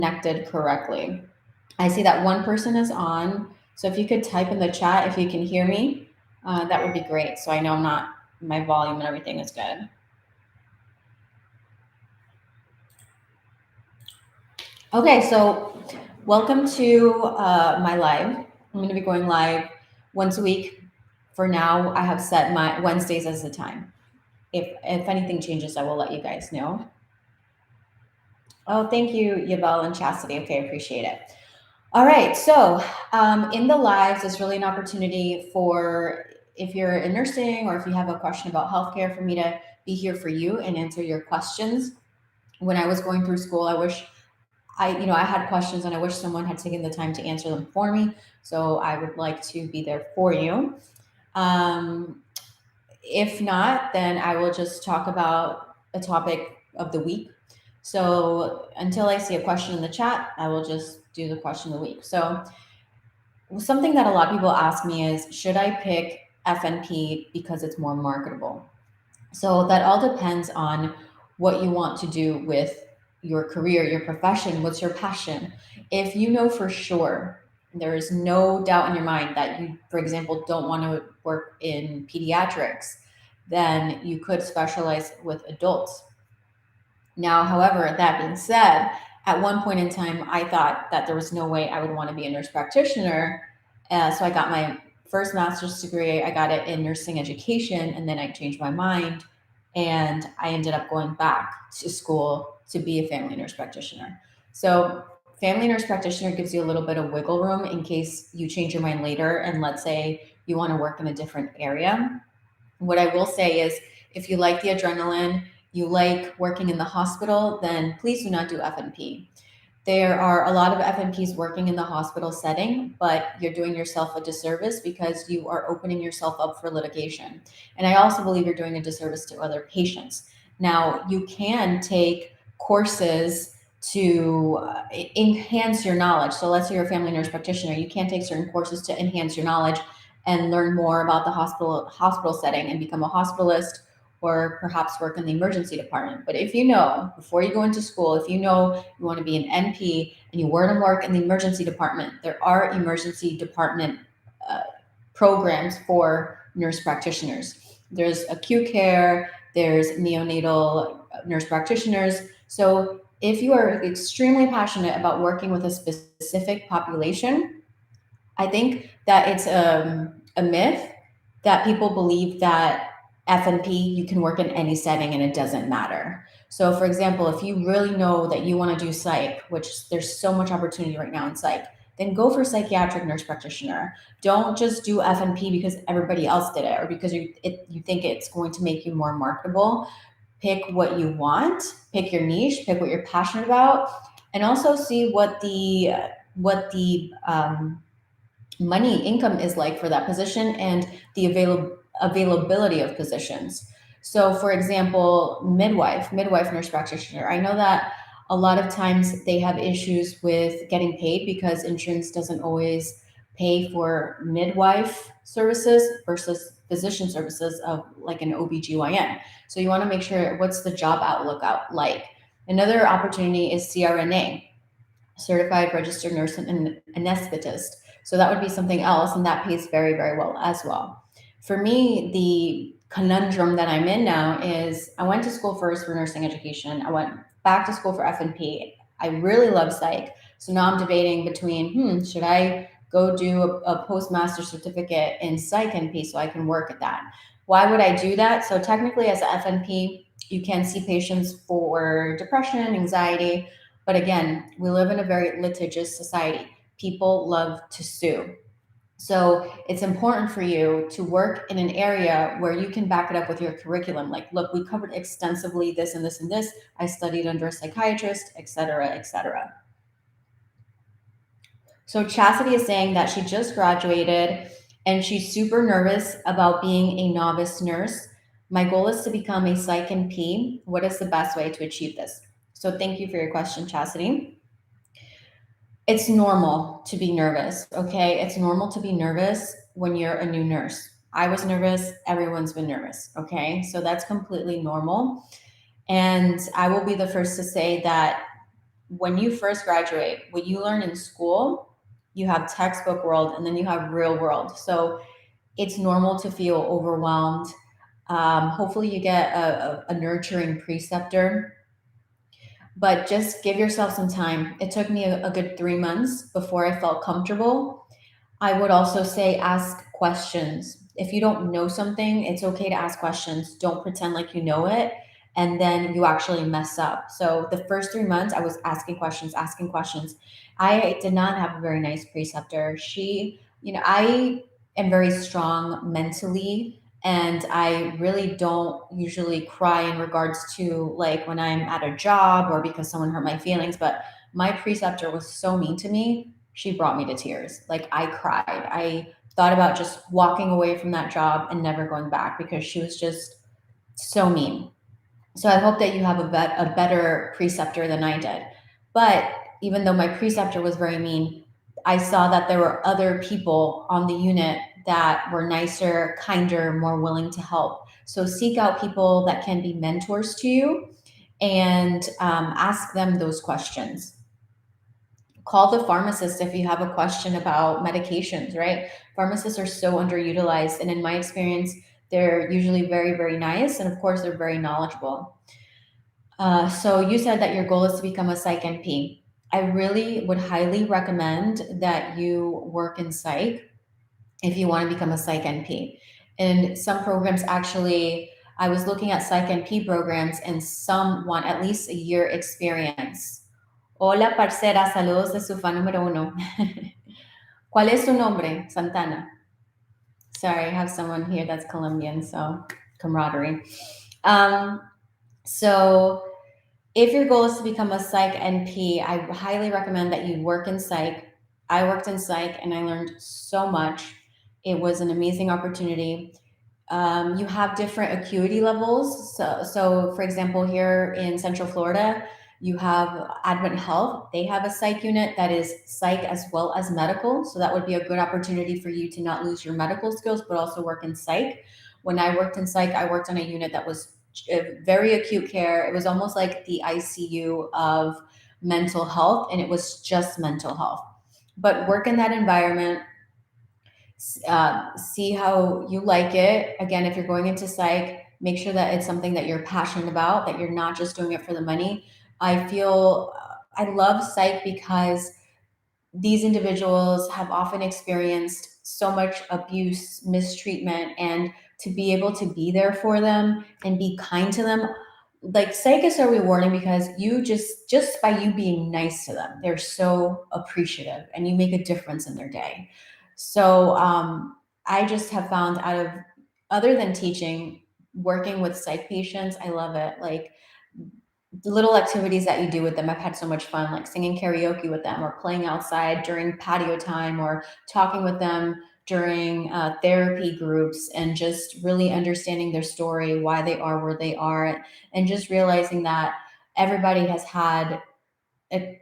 connected correctly. I see that one person is on. So if you could type in the chat if you can hear me, that would be great. So I know my volume and everything is good. Okay, so welcome to my live. I'm going to be going live once a week. For now, I have set my Wednesdays as the time. If anything changes, I will let you guys know. Oh, thank you, Yabel and Chasity. Okay, I appreciate it. All right, so in the lives, it's really an opportunity for, if you're in nursing or if you have a question about healthcare, for me to be here for you and answer your questions. When I was going through school, I had questions and I wish someone had taken the time to answer them for me. So I would like to be there for you. If not, then I will just talk about a topic of the week. So until I see a question in the chat, I will just do the question of the week. So something that a lot of people ask me is, should I pick FNP because it's more marketable? So that all depends on what you want to do with your career, your profession, what's your passion. If you know for sure, there is no doubt in your mind that you, for example, don't want to work in pediatrics, then you could specialize with adults. Now, however, that being said, at one point in time, I thought that there was no way I would want to be a nurse practitioner. So I got my first master's degree. I got it in nursing education, and then I changed my mind, and I ended up going back to school to be a family nurse practitioner. So family nurse practitioner gives you a little bit of wiggle room in case you change your mind later, and let's say you want to work in a different area. What I will say is, if you like the adrenaline, you like working in the hospital, then please do not do FNP. There are a lot of FNPs working in the hospital setting, but you're doing yourself a disservice because you are opening yourself up for litigation. And I also believe you're doing a disservice to other patients. Now, you can take courses to enhance your knowledge. So let's say you're a family nurse practitioner, you can take certain courses to enhance your knowledge and learn more about the hospital setting and become a hospitalist, or perhaps work in the emergency department. But if you know, before you go into school, if you know you want to be an NP and you want to work in the emergency department, there are emergency department programs for nurse practitioners. There's acute care, there's neonatal nurse practitioners. So if you are extremely passionate about working with a specific population, I think that it's a myth that people believe that FNP, you can work in any setting and it doesn't matter. So for example, if you really know that you want to do psych, which there's so much opportunity right now in psych, then go for psychiatric nurse practitioner. Don't just do FNP because everybody else did it or because you think it's going to make you more marketable. Pick what you want, pick your niche, pick what you're passionate about, and also see what the money income is like for that position and the availability of positions. So for example, midwife nurse practitioner, I know that a lot of times they have issues with getting paid because insurance doesn't always pay for midwife services versus physician services of like an OBGYN. So you want to make sure, what's the job outlook out like. Another opportunity is CRNA, certified registered nurse and anesthetist. So that would be something else, and that pays very, very well as well. For me, the conundrum that I'm in now is I went to school first for nursing education. I went back to school for FNP. I really love psych. So now I'm debating between, should I go do a postmaster certificate in Psych NP so I can work at that? Why would I do that? So technically as a FNP, you can see patients for depression, anxiety, but again, we live in a very litigious society. People love to sue. So it's important for you to work in an area where you can back it up with your curriculum. Like, look, we covered extensively this and this and this. I studied under a psychiatrist, et cetera, et cetera. So Chasity is saying that she just graduated and she's super nervous about being a novice nurse. My goal is to become a Psych NP. What is the best way to achieve this? So thank you for your question, Chasity. It's normal to be nervous, okay? It's normal to be nervous when you're a new nurse. I was nervous, everyone's been nervous, okay? So that's completely normal. And I will be the first to say that when you first graduate, what you learn in school, you have textbook world and then you have real world. So it's normal to feel overwhelmed. Hopefully, you get a nurturing preceptor, but just give yourself some time. It took me a good 3 months before I felt comfortable. I would also say ask questions. If you don't know something, it's okay to ask questions. Don't pretend like you know it and then you actually mess up. So the first 3 months, I was asking questions, asking questions. I did not have a very nice preceptor. I am very strong mentally and I really don't usually cry in regards to like when I'm at a job or because someone hurt my feelings, but my preceptor was so mean to me. She brought me to tears. Like I cried. I thought about just walking away from that job and never going back because she was just so mean. So I hope that you have a better preceptor than I did. But even though my preceptor was very mean, I saw that there were other people on the unit that were nicer, kinder, more willing to help. So seek out people that can be mentors to you and ask them those questions. Call the pharmacist if you have a question about medications, right? Pharmacists are so underutilized. And in my experience, they're usually very, very nice. And of course, they're very knowledgeable. So you said that your goal is to become a Psych NP. I really would highly recommend that you work in psych if you want to become a Psych NP. And some programs actually, I was looking at Psych NP programs and some want at least a year experience. Hola, parcera, saludos de su fan número uno. ¿Cuál es su nombre? Santana. Sorry, I have someone here that's Colombian, so camaraderie. Um, so if your goal is to become a Psych NP, I highly recommend that you work in psych. I worked in psych and I learned so much. It was an amazing opportunity. You have different acuity levels. So, for example, here in Central Florida, you have Advent Health. They have a psych unit that is psych as well as medical. So that would be a good opportunity for you to not lose your medical skills, but also work in psych. When I worked in psych, I worked on a unit that was very acute care. It was almost like the ICU of mental health, and it was just mental health. But work in that environment, see how you like it. Again, if you're going into psych, make sure that it's something that you're passionate about, that you're not just doing it for the money. I love psych because these individuals have often experienced so much abuse, mistreatment, and to be able to be there for them and be kind to them. Like psych is so rewarding because you just by you being nice to them, they're so appreciative and you make a difference in their day. So I just have found out of other than teaching, working with psych patients, I love it. Like the little activities that you do with them. I've had so much fun, like singing karaoke with them or playing outside during patio time or talking with them during therapy groups and just really understanding their story, why they are where they are, and just realizing that everybody has had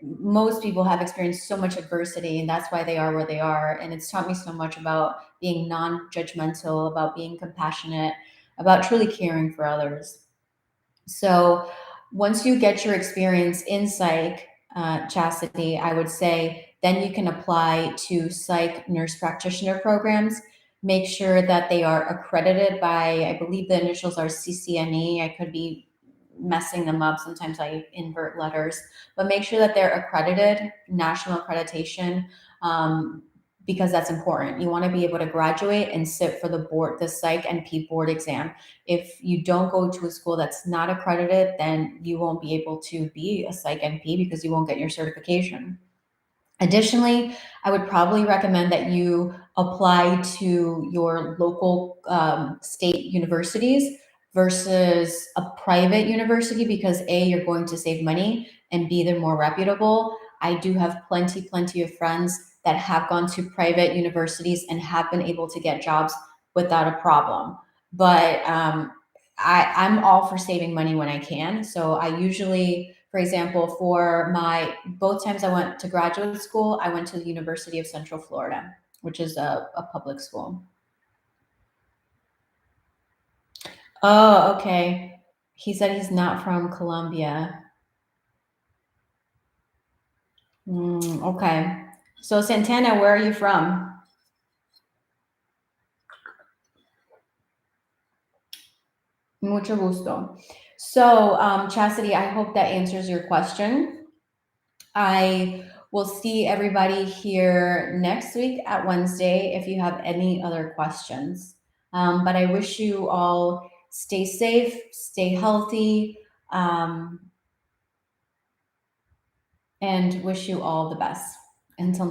most people have experienced so much adversity and that's why they are where they are. And it's taught me so much about being non-judgmental, about being compassionate, about truly caring for others. So once you get your experience in psych, Chastity, I would say then you can apply to psych nurse practitioner programs. Make sure that they are accredited by, I believe the initials are CCNE. I could be messing them up. Sometimes I invert letters, but make sure that they're accredited, national accreditation, because that's important. You want to be able to graduate and sit for the board, the Psych NP board exam. If you don't go to a school that's not accredited, then you won't be able to be a Psych NP because you won't get your certification. Additionally, I would probably recommend that you apply to your local state universities versus a private university because A, you're going to save money, and B, they're more reputable. I do have plenty of friends that have gone to private universities and have been able to get jobs without a problem. But I'm all for saving money when I can. So I usually, for example, for my both times I went to graduate school, I went to the University of Central Florida, which is a public school. Oh, okay. He said he's not from Colombia. Okay. So Santana, where are you from? Mucho gusto. So, Chastity, I hope that answers your question. I will see everybody here next week at Wednesday if you have any other questions. But I wish you all stay safe, stay healthy, and wish you all the best. Until